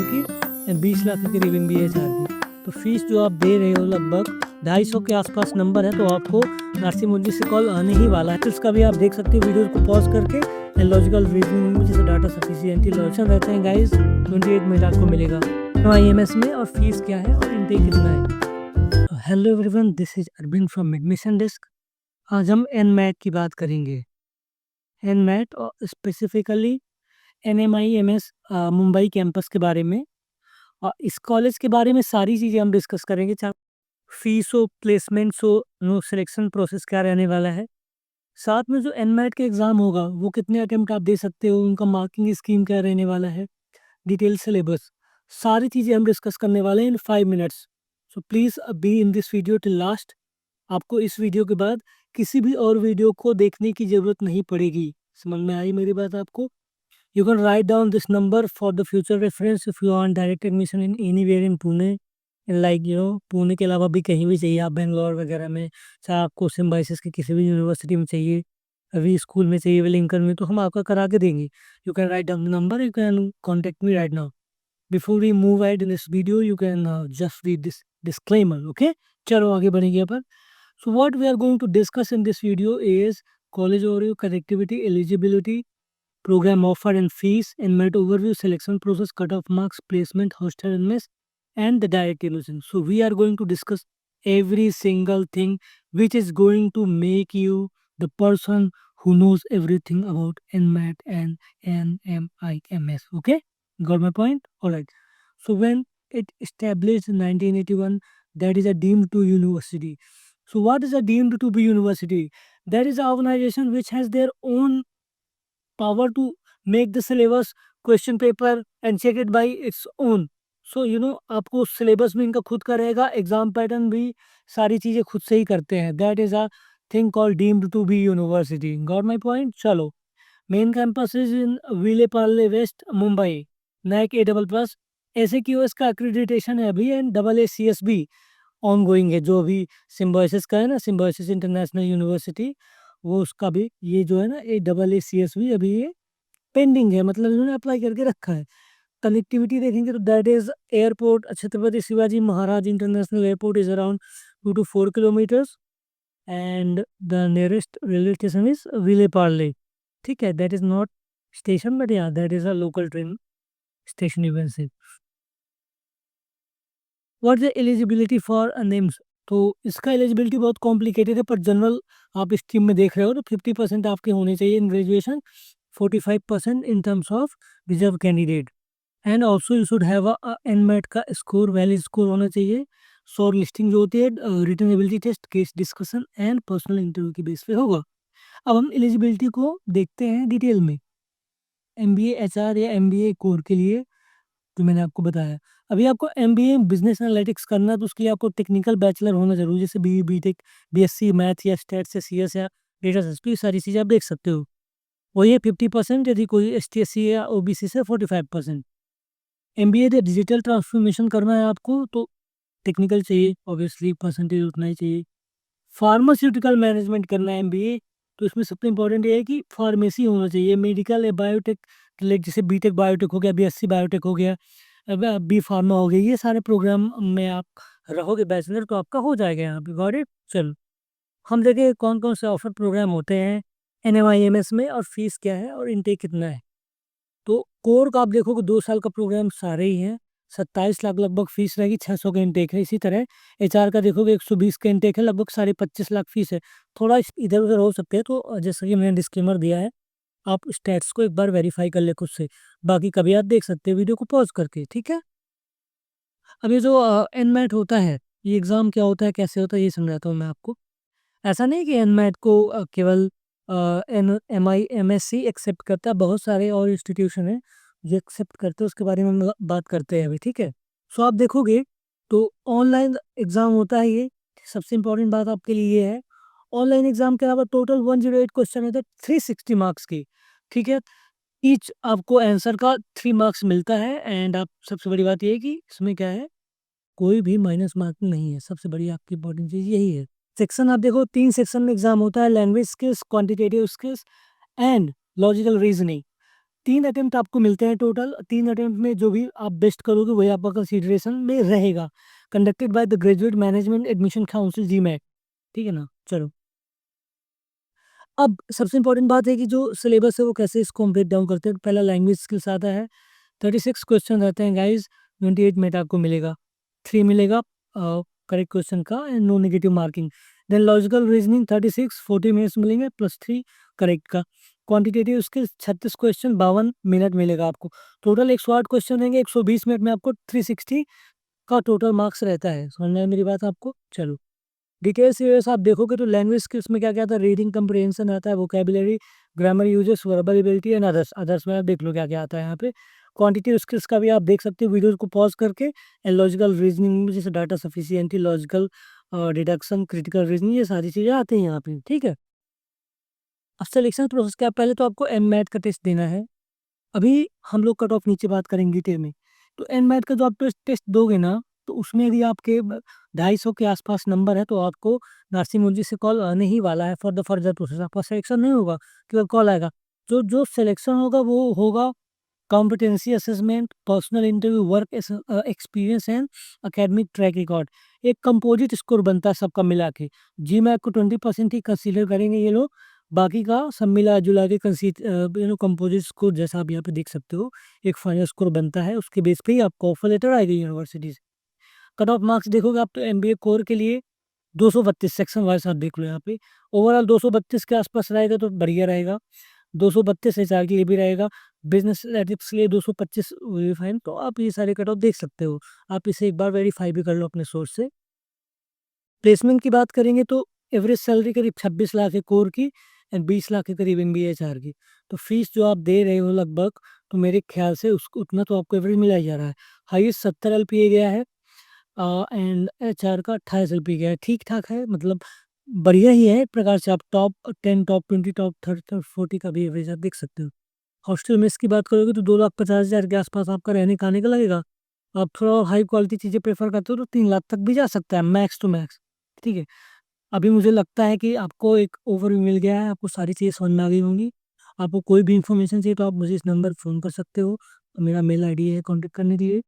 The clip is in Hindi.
की 20 लाख की करीबन BHR की। तो फीस जो आप दे रहे हो लगभग 250 के आसपास नंबर है, तो आपको नरसिंह मुंजी से कॉल आने ही वाला है। इसका भी आप देख सकते हो वीडियो को पॉज करके। एंड लॉजिकल रीजनिंग जैसे डाटा सफिशिएंटी लॉजिकल रहते हैं गाइस, 28 मिनट आपको मिलेगा IMS में। और फीस क्या है और इनटेक कितना है। Hello everyone, this is Arvind from admission desk. आज हम एनमैट की बात करेंगे। एनमैट और स्पेसिफिकली NMIMS मुंबई कैंपस के बारे में। और इस कॉलेज के बारे में सारी चीज़ें हम डिस्कस करेंगे, चाहे फीस हो, प्लेसमेंट्स हो, नो सिलेक्शन प्रोसेस क्या रहने वाला है, साथ में जो एनमैट का एग्ज़ाम होगा वो कितने अटेम्प्ट आप दे सकते हो, उनका मार्किंग स्कीम क्या रहने वाला है, डिटेल सिलेबस, सारी चीज़ें हम डिस्कस करने वाले हैं इन 5 minutes. So please be in this video till last. आपको इस वीडियो के बाद किसी भी और वीडियो को देखने की ज़रूरत नहीं पड़ेगी। समझ में आई मेरी बात आपको? You can write down this number for the future reference if you want direct admission in anywhere in Pune. Like Pune के अलावा भी कहीं भी चाहिए, आप बेंगलोर वगैरह में, चाहे आपको सिम्बाइसिस की किसी भी यूनिवर्सिटी में चाहिए, अभी स्कूल में चाहिए, लिंकन में, तो हम आपका करा के देंगे। You can write down the number, you can contact me right now. Before we move ahead in this video, you can just read this disclaimer, okay? चलो आगे बढ़ेंगे अपन। So what we are going to discuss in this video is college overview, connectivity, eligibility, program offer and fees, and merit overview, selection process, cutoff marks, placement, hostel and mess, and the direct admission. So we are going to discuss every single thing which is going to make you the person who knows everything about NMAT and NMIMS. Okay, got my point? Alright. So when it established in 1981, that is a deemed to university. So what is a deemed to be university? That is an organization which has their own power to make the syllabus, question paper and check it by its own. So आपको सिलेबस भी इनका खुद का रहेगा, एग्जाम पैटर्न भी सारी चीज़ें खुद से ही करते हैं। That is a thing called deemed to be university. Got my point? चलो, main campus is in Vile Parle west Mumbai, NAAC A++। SAQS का एक्रीडिटेशन है अभी, एंड AACSB ऑन गोइंग है, जो अभी सिम्बायोसिस का है ना, सिम्बायोसिस इंटरनेशनल यूनिवर्सिटी, वो उसका भी ये जो है ना AACSB अभी ये पेंडिंग है, मतलब इन्होंने अप्लाई करके रखा है। कनेक्टिविटी देखेंगे तो that is airport Chhatrapati Shivaji Maharaj international airport is around 2 to 4 kilometres, and the nearest railway station is Vile Parle. ठीक है, that is not station but या that is a local train station you can say. What is eligibility for names? तो इसका एलिजिबिलिटी बहुत कॉम्प्लिकेटेड है, पर जनरल आप स्ट्रीम में देख रहे हो तो 50% आपके होने चाहिए in graduation, 45% in terms of reserve candidate, and also you should have a NMAT का स्कोर, वैलिड स्कोर होना चाहिए। शॉर्ट लिस्टिंग जो होती है written ability test, case discussion and personal interview की बेस पे होगा। अब हम एलिजिबिलिटी को देखते हैं डिटेल में। MBA HR या MBA कोर के लिए जो मैंने आपको बताया, अभी आपको MBA बिजनेस एनालिटिक्स करना है तो उसके लिए आपको टेक्निकल बैचलर होना जरूरी है, जैसे BE BTech, BSc मैथ या स्टैट्स या CS या डेटा साइंस, तो ये सारी चीज़ें आप देख सकते हो। वही है 50%, यदि कोई ST SC या OBC से 45%। MBA de डिजिटल ट्रांसफॉर्मेशन करना है आपको तो टेक्निकल चाहिए, ऑब्वियसली परसेंटेज उतना ही चाहिए। फार्मास्यूटिकल मैनेजमेंट करना है MBA, तो इसमें सबसे इम्पोर्टेंट ये है कि फार्मेसी होना चाहिए, मेडिकल या बायोटेक, जैसे BTech बायोटेक हो गया, BSc बायोटेक हो गया, अब B फार्मा हो गया, ये सारे प्रोग्राम में आप रहोगे बैचलर तो आपका हो जाएगा यहाँ पे। Got it? चलो हम देखें कौन कौन से ऑफर प्रोग्राम होते हैं NMIMS में, और फीस क्या है और इनटेक कितना है। तो कोर का आप देखोगे 2 साल का प्रोग्राम सारे ही हैं, 27 लाख लगभग फीस रहेगी, 600 का इंटेक है। इसी तरह HR का देखोगे 120 का इंटेक है, लगभग 25.5 लाख फीस है। थोड़ा इधर उधर हो सकते हैं, तो जैसा कि मैंने डिस्क्लेमर दिया है, आप स्टैट्स को एक बार वेरीफाई कर ले खुद से, बाकी कभी आप देख सकते हैं वीडियो को पॉज करके। ठीक है, अब ये जो एनमैट होता है, ये एग्ज़ाम क्या होता है, कैसे होता है, ये समझाता हूँ मैं आपको। ऐसा नहीं कि एनमैट को केवल NMIMS एक्सेप्ट करता है, बहुत सारे और इंस्टीट्यूशन हैं जो एक्सेप्ट करते हैं, उसके बारे में हम बात करते हैं अभी। ठीक है, सो आप देखोगे तो ऑनलाइन एग्ज़ाम होता है ये। सबसे इम्पोर्टेंट बात आपके लिए ये है, ऑनलाइन एग्ज़ाम के अलावा टोटल 108 क्वेश्चन होते हैं 360 मार्क्स की। ठीक है, ईच आपको आंसर का 3 मार्क्स मिलता है, एंड आप सबसे बड़ी बात ये है कि इसमें क्या है, कोई भी माइनस मार्किंग नहीं है। सबसे बड़ी आपकी इंपॉर्टेंट चीज़ यही है। सेक्शन आप देखो, 3 सेक्शन में एग्जाम होता है, language skills, quantitative skills and logical reasoning. 3 attempt आपको मिलते हैं टोटल। 3 अटेम्प्ट में जो भी आप बेस्ट करोगे वही आपका कंसिडरेशन में रहेगा। Conducted by the graduate management admission council GMAT, ठीक है ना? चलो, अब सबसे इम्पोर्टेंट बात है कि जो सिलेबस है वो कैसे इसको हम ब्रेक डाउन करते हैं। पहला लैंग्वेज स्किल्स आता है, 36 क्वेश्चन रहते हैं गाइस, 28 मिनट आपको मिलेगा, 3 मिलेगा करेक्ट क्वेश्चन का and no negative marking. Then logical reasoning 36, 40 minutes मिलेंगे प्लस 3 करेक्ट का। क्वांटिटेटिव स्किल्स 36 क्वेश्चन 52 मिनट मिलेगा आपको। टोटल 108 क्वेश्चन रहेंगे, 120 मिनट में आपको 360 का टोटल मार्क्स रहता है। समझ में आई मेरी बात आपको? चलो, डिटेल्स सीरियस आप देखोगे तो लैंग्वेज स्किल्स में क्या-क्या आता है, रीडिंग कम्प्रिहेंशन आता है, vocabulary, grammar uses, verbal ability and others. Others में आप देख लो क्या-क्या आता है यहाँ पे। क्वांटिटेटिव स्किल्स का भी आप देख सकते हो वीडियो को पॉज़ करके एंड लॉजिकल रीजनिंग में जैसे data sufficiency, logical deduction, critical reasoning ये सारी चीज़ें आती हैं यहाँ पे, ठीक है? अब सिलेक्शन प्रोसेस क्या है, पहले तो आपको एमएट का टेस्ट देना है। अभी हम लोग कट ऑफ नीचे बात करेंगे डिटेल में। तो एनमैट का जो आप टेस्ट टेस्ट दोगे ना, तो उसमें यदि आपके 250 के आसपास नंबर है तो आपको नरसिंह मुंजी से कॉल आने ही वाला है फॉर द फर्दर प्रोसेस। आपका सिलेक्शन नहीं होगा, केवल कॉल आएगा। जो जो सिलेक्शन होगा वो होगा competency assessment, personal interview, work experience and academic track record. एक कंपोजिट स्कोर बनता है सबका मिला के। जीमैट को 20% ही कंसीडर करेंगे ये लोग, बाकी का सब मिला-जुला के कंपोजिट स्कोर जैसा आप यहाँ पे देख सकते हो, एक फाइनल स्कोर बनता है, उसके बेस पे ही आपको ऑफर लेटर आएगी यूनिवर्सिटी से। कट ऑफ मार्क्स देखोगे आप तो एमबीए कोर के लिए 232 सेक्शन वाइज़ आप देख लो यहाँ पे। ओवरऑल 232 के आसपास रहेगा तो बढ़िया रहेगा। 232 एचआर के लिए भी रहेगा। बिज़नेस एथिक्स के लिए 225 फाइन, तो आप ये सारे कट ऑफ देख सकते हो। आप इसे एक बार वेरीफाई भी कर लो अपने सोर्स से। प्लेसमेंट की बात करेंगे तो एवरेज सैलरी करीब 26 लाख है कोर की एंड 20 लाख के करीब एमबीए एचआर की। तो फीस जो आप दे रहे हो लगभग, तो मेरे ख्याल से उसको उतना तो आपको एवरेज मिला ही जा रहा है। हाईएस्ट 70 एलपीए गया है एंड एचआर का 28 एलपीए गया है। ठीक-ठाक है, मतलब बढ़िया ही है एक प्रकार से। आप टॉप 10, टॉप 20, टॉप 30, 40 का भी एवरेज आप देख सकते हो। हॉस्टल मेस की बात करोगे तो 2,50,000 के आसपास आपका रहने-खाने का लगेगा। आप थोड़ा और हाई क्वालिटी चीज़ें प्रेफ़र करते हो तो 3 लाख तक भी जा सकता है मैक्स टू मैक्स, ठीक है। अभी मुझे लगता है कि आपको एक ओवरव्यू मिल गया है, आपको सारी चीज़ें समझ में आ गई होंगी। आपको कोई भी इन्फॉर्मेशन चाहिए तो आप मुझे इस नंबर पर फ़ोन कर सकते हो। मेरा मेल आईडी है कॉन्टैक्ट करने के लिए।